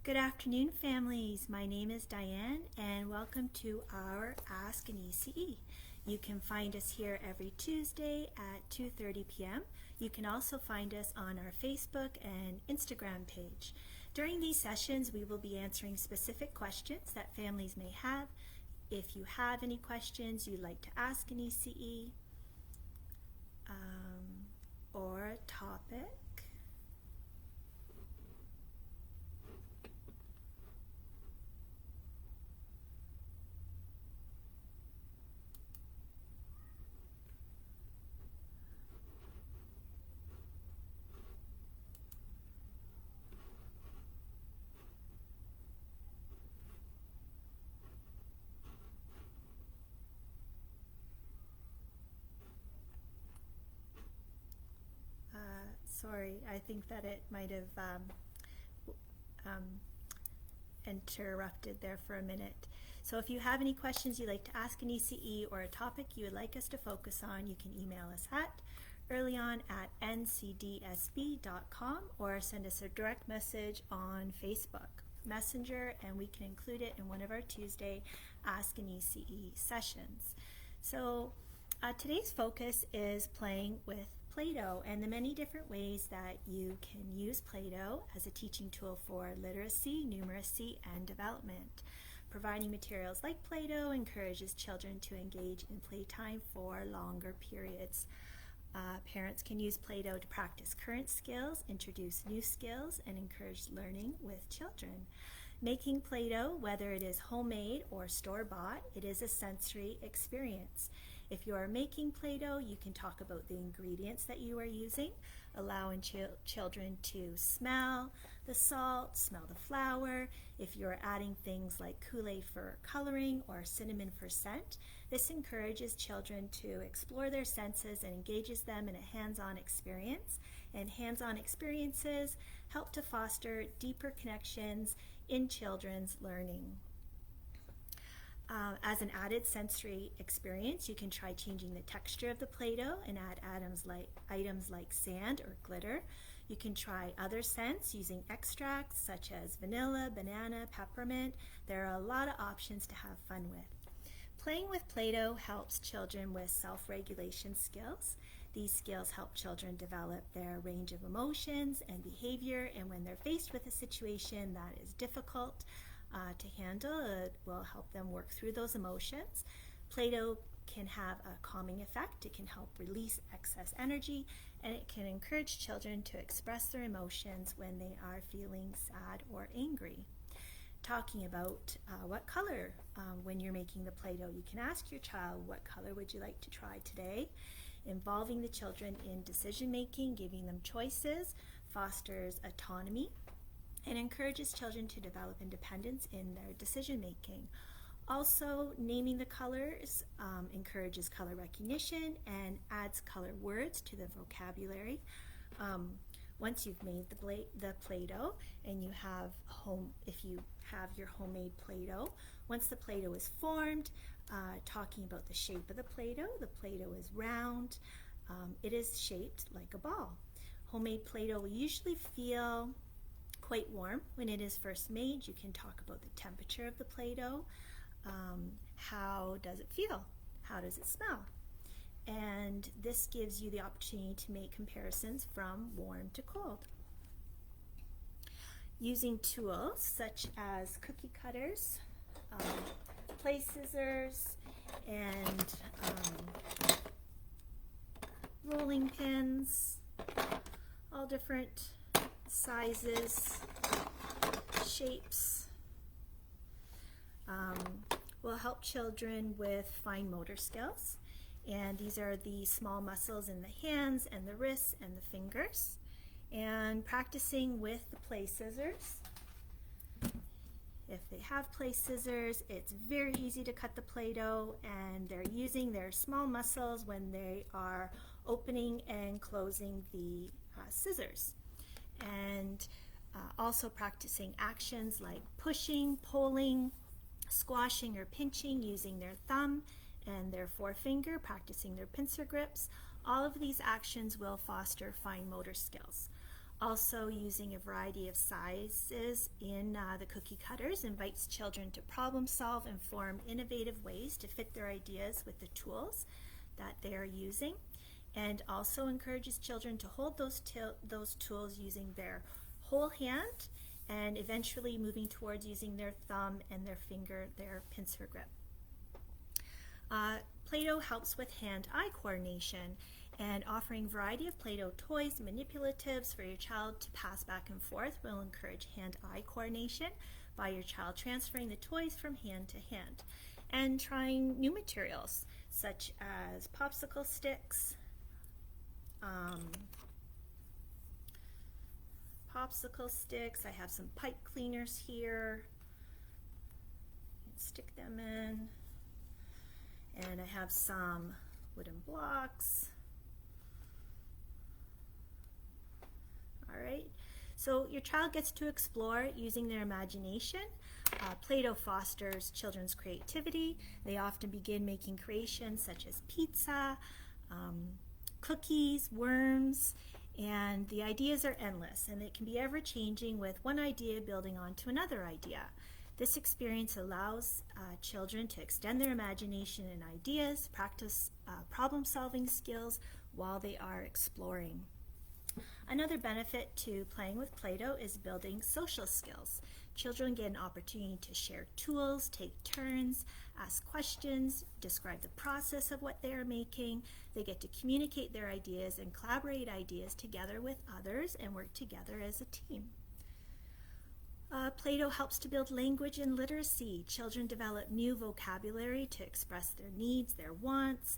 Good afternoon, families. My name is Diane, and welcome to our Ask an ECE. You can find us here every Tuesday at 2:30 p.m. You can also find us on our Facebook and Instagram page. During these sessions, we will be answering specific questions that families may have. If you have any questions you'd like to ask an ECE or a topic, sorry, I think that it might have interrupted there for a minute. So if you have any questions you'd like to ask an ECE or a topic you would like us to focus on, you can email us at earlyon@ncdsb.com or send us a direct message on Facebook Messenger, and we can include it in one of our Tuesday Ask an ECE sessions. So today's focus is playing with Play-Doh and the many different ways that you can use Play-Doh as a teaching tool for literacy, numeracy, and development. Providing materials like Play-Doh encourages children to engage in playtime for longer periods. Parents can use Play-Doh to practice current skills, introduce new skills, and encourage learning with children. Making Play-Doh, whether it is homemade or store-bought, it is a sensory experience. If you are making Play-Doh, you can talk about the ingredients that you are using, allowing children to smell the salt, smell the flour. If you're adding things like Kool-Aid for coloring or cinnamon for scent, this encourages children to explore their senses and engages them in a hands-on experience. And hands-on experiences help to foster deeper connections in children's learning. As an added sensory experience, you can try changing the texture of the Play-Doh and add items like sand or glitter. You can try other scents using extracts such as vanilla, banana, peppermint. There are a lot of options to have fun with. Playing with Play-Doh helps children with self-regulation skills. These skills help children develop their range of emotions and behavior, and when they're faced with a situation that is difficult to handle, it will help them work through those emotions. Play-Doh can have a calming effect. It can help release excess energy, and it can encourage children to express their emotions when they are feeling sad or angry. Talking about what color when you're making the Play-Doh, you can ask your child, what color would you like to try today? Involving the children in decision making, giving them choices, fosters autonomy, and encourages children to develop independence in their decision making. Also, naming the colors encourages color recognition and adds color words to the vocabulary. Once you've made the Play-Doh and you have if you have your homemade Play-Doh, once the Play-Doh is formed, talking about the shape of the Play-Doh is round. It is shaped like a ball. Homemade Play-Doh will usually feel quite warm when it is first made. You can talk about the temperature of the Play-Doh. How does it feel? How does it smell? And this gives you the opportunity to make comparisons from warm to cold. Using tools such as cookie cutters, play scissors, and rolling pins, all different sizes, shapes, will help children with fine motor skills. And these are the small muscles in the hands and the wrists and the fingers. And practicing with the play scissors. If they have play scissors, it's very easy to cut the Play-Doh, and they're using their small muscles when they are opening and closing the scissors. And also practicing actions like pushing, pulling, squashing or pinching using their thumb and their forefinger, practicing their pincer grips. All of these actions will foster fine motor skills. Also, using a variety of sizes in the cookie cutters invites children to problem solve and form innovative ways to fit their ideas with the tools that they are using, and also encourages children to hold those tools using their whole hand and eventually moving towards using their thumb and their finger, their pincer grip. Play-Doh helps with hand-eye coordination, and offering a variety of Play-Doh toys and manipulatives for your child to pass back and forth will encourage hand-eye coordination by your child transferring the toys from hand to hand, and trying new materials such as popsicle sticks, I have some pipe cleaners here. Stick them in. And I have some wooden blocks. All right, so your child gets to explore using their imagination. Play-Doh fosters children's creativity. They often begin making creations such as pizza, cookies, worms, and the ideas are endless, and it can be ever-changing with one idea building onto another idea. This experience allows children to extend their imagination and ideas, practice problem-solving skills while they are exploring. Another benefit to playing with Play-Doh is building social skills. Children get an opportunity to share tools, take turns, ask questions, describe the process of what they are making. They get to communicate their ideas and collaborate ideas together with others and work together as a team. Play-Doh helps to build language and literacy. Children develop new vocabulary to express their needs, their wants,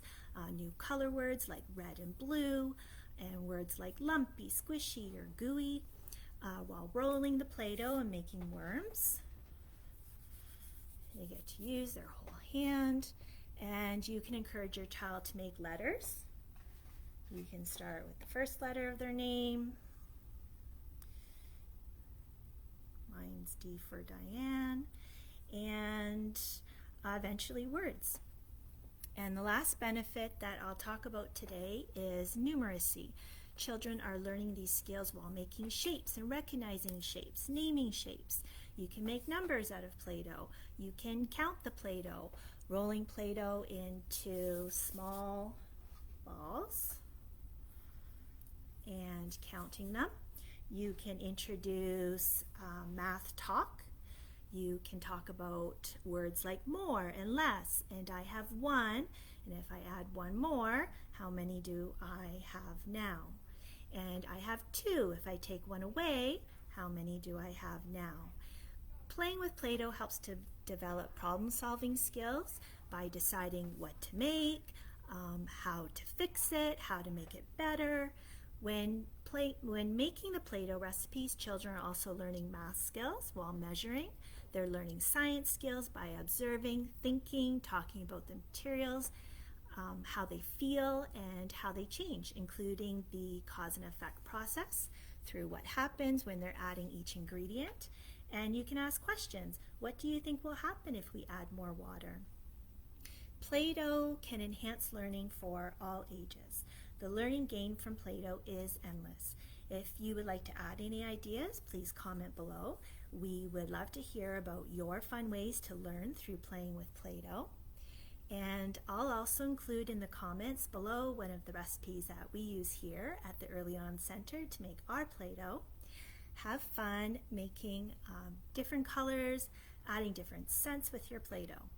new color words like red and blue, and words like lumpy, squishy, or gooey, while rolling the Play-Doh and making worms. They get to use their whole hand, and you can encourage your child to make letters. You can start with the first letter of their name. Mine's D for Diane, and eventually words. And the last benefit that I'll talk about today is numeracy. Children are learning these skills while making shapes and recognizing shapes, naming shapes. You can make numbers out of Play-Doh. You can count the Play-Doh, rolling Play-Doh into small balls and counting them. You can introduce math talk. You can talk about words like more and less, and I have one, and if I add one more, how many do I have now? And I have two. If I take one away, how many do I have now? Playing with Play-Doh helps to develop problem-solving skills by deciding what to make, how to fix it, how to make it better. When making the Play-Doh recipes, children are also learning math skills while measuring. They're learning science skills by observing, thinking, talking about the materials, how they feel, and how they change, including the cause and effect process through what happens when they're adding each ingredient. And you can ask questions. What do you think will happen if we add more water? Play-Doh can enhance learning for all ages. The learning gained from Play-Doh is endless. If you would like to add any ideas, please comment below. We would love to hear about your fun ways to learn through playing with Play-Doh. And I'll also include in the comments below one of the recipes that we use here at the Early On Center to make our Play-Doh. Have fun making different colors, adding different scents with your Play-Doh.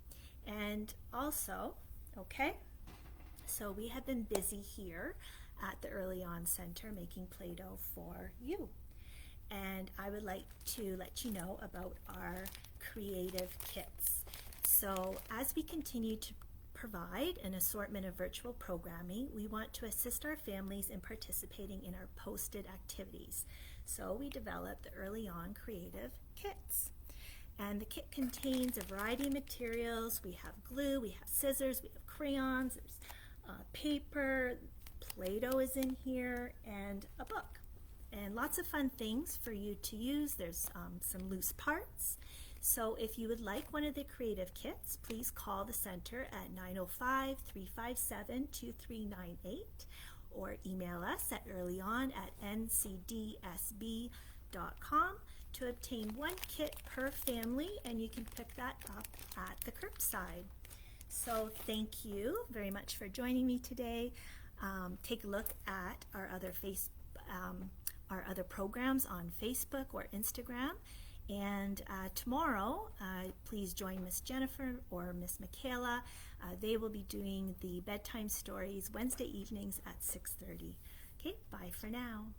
And also, so we have been busy here at the Early On Center making Play-Doh for you. And I would like to let you know about our creative kits. So as we continue to provide an assortment of virtual programming, we want to assist our families in participating in our posted activities. So we developed the Early On Creative Kits. And the kit contains a variety of materials. We have glue, we have scissors, we have crayons, there's paper, Play-Doh is in here, and a book. And lots of fun things for you to use. There's some loose parts. So if you would like one of the creative kits, please call the center at 905-357-2398, or email us at earlyon@ncdsb.com to obtain 1 kit per family, and you can pick that up at the curbside. So thank you very much for joining me today. Take a look at our other programs on Facebook or Instagram. And tomorrow, please join Miss Jennifer or Miss Michaela. They will be doing the bedtime stories Wednesday evenings at 6:30. Okay, bye for now.